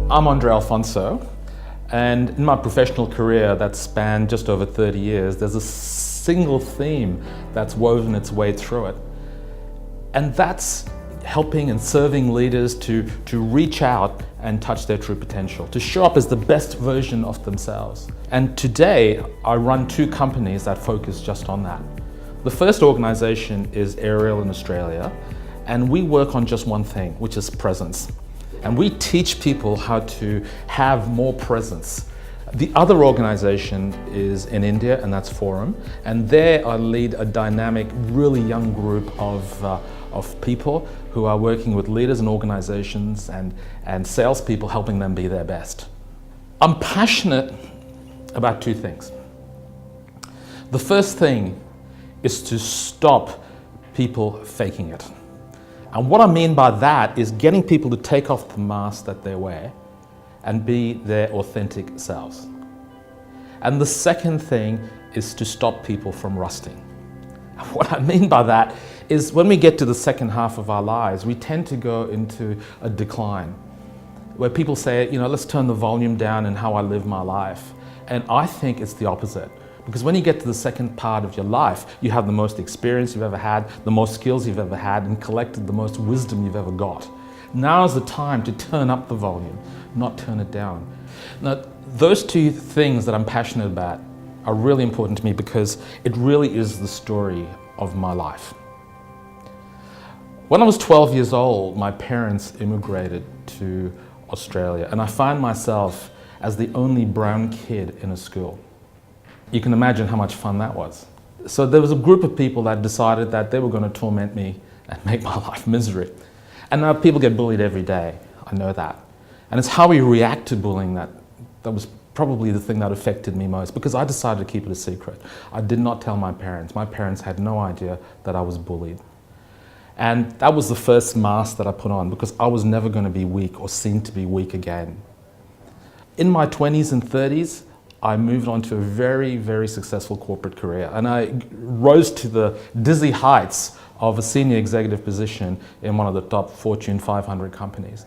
I'm Alphonso, and in my professional career that spanned just over 30 years, there's a single theme that's woven its way through it. And that's helping and serving leaders to reach out and touch their true potential, to show up as the best version of themselves. And today, I run two companies that focus just on that. The first organization is Ariel in Australia, and we work on just one thing, which is presence. And we teach people how to have more presence. The other organization is in India, and that's Forum. And there I lead a dynamic, really young group of people who are working with leaders and organizations and salespeople, helping them be their best. I'm passionate about two things. The first thing is to stop people faking it. And what I mean by that is getting people to take off the mask that they wear and be their authentic selves. And the second thing is to stop people from rusting. What I mean by that is when we get to the second half of our lives, we tend to go into a decline where people say, let's turn the volume down in how I live my life. And I think it's the opposite. Because when you get to the second part of your life, you have the most experience you've ever had, the most skills you've ever had, and collected the most wisdom you've ever got. Now is the time to turn up the volume, not turn it down. Now, those two things that I'm passionate about are really important to me because it really is the story of my life. When I was 12 years old, my parents immigrated to Australia, and I found myself as the only brown kid in a school. You can imagine how much fun that was. So there was a group of people that decided that they were going to torment me and make my life misery. And now people get bullied every day, I know that. And it's how we react to bullying that was probably the thing that affected me most, because I decided to keep it a secret. I did not tell my parents. My parents had no idea that I was bullied. And that was the first mask that I put on, because I was never going to be weak or seen to be weak again. In my 20s and 30s, I moved on to a very, very successful corporate career, and I rose to the dizzy heights of a senior executive position in one of the top Fortune 500 companies.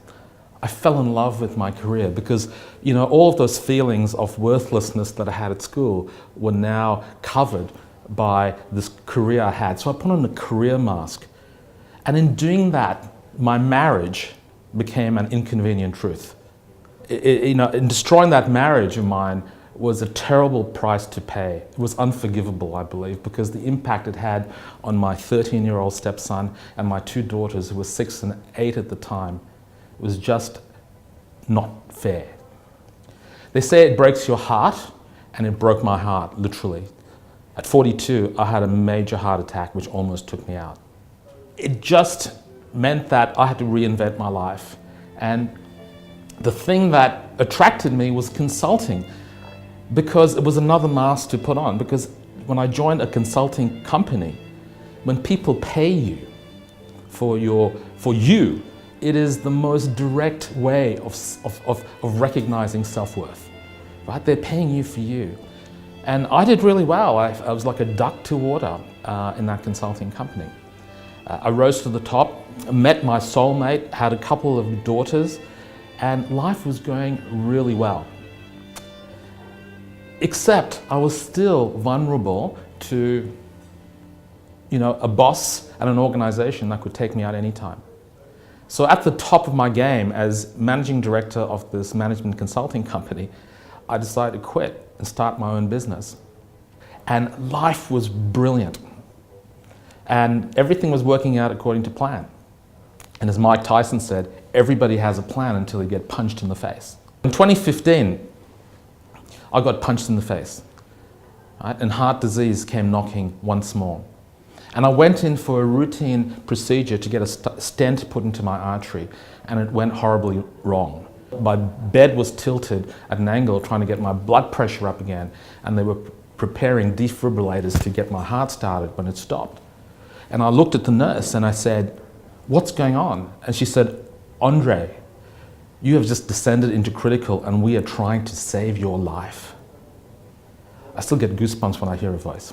I fell in love with my career because, all of those feelings of worthlessness that I had at school were now covered by this career I had. So I put on a career mask. And in doing that, my marriage became an inconvenient truth. In destroying that marriage of mine was a terrible price to pay. It was unforgivable, I believe, because the impact it had on my 13-year-old stepson and my two daughters, who were 6 and 8 at the time, was just not fair. They say it breaks your heart, and it broke my heart, literally. At 42, I had a major heart attack, which almost took me out. It just meant that I had to reinvent my life. And the thing that attracted me was consulting, because it was another mask to put on. Because when I joined a consulting company, when people pay you for you, it is the most direct way of recognizing self-worth, right? They're paying you for you. And I did really well. I was like a duck to water in that consulting company. I rose to the top, met my soulmate, had a couple of daughters, and life was going really well. Except I was still vulnerable to, a boss and an organization that could take me out anytime. So at the top of my game as managing director of this management consulting company, I decided to quit and start my own business. And life was brilliant. And everything was working out according to plan. And as Mike Tyson said, everybody has a plan until they get punched in the face. In 2015, I got punched in the face, right? And heart disease came knocking once more. And I went in for a routine procedure to get a stent put into my artery, and it went horribly wrong. My bed was tilted at an angle trying to get my blood pressure up again, and they were preparing defibrillators to get my heart started when it stopped. And I looked at the nurse and I said, "What's going on?" And she said, "Andre, you have just descended into critical and we are trying to save your life." I still get goosebumps when I hear her voice.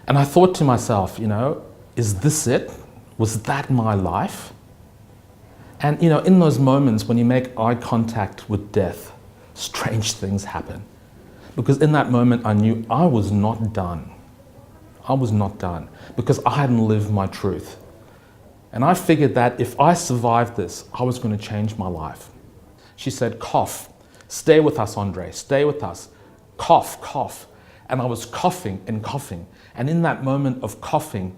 And I thought to myself, is this it? Was that my life? And you know, in those moments when you make eye contact with death, strange things happen. Because in that moment I knew I was not done. I was not done because I hadn't lived my truth. And I figured that if I survived this, I was going to change my life. She said, cough, stay with us, Andre, stay with us. Cough, cough. And I was coughing and coughing. And in that moment of coughing,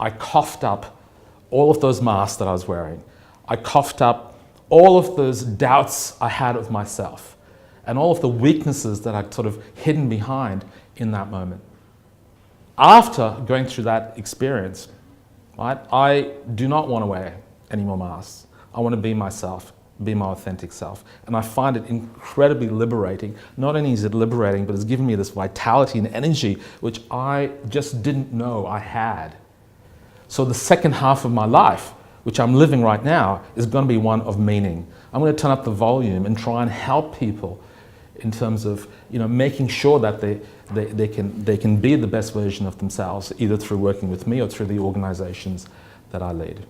I coughed up all of those masks that I was wearing. I coughed up all of those doubts I had of myself and all of the weaknesses that I'd sort of hidden behind in that moment. After going through that experience, right, I do not want to wear any more masks. I want to be myself, be my authentic self. And I find it incredibly liberating. Not only is it liberating, but it's given me this vitality and energy which I just didn't know I had. So the second half of my life, which I'm living right now, is going to be one of meaning. I'm going to turn up the volume and try and help people in terms of, you know, making sure that they can be the best version of themselves, either through working with me or through the organizations that I lead.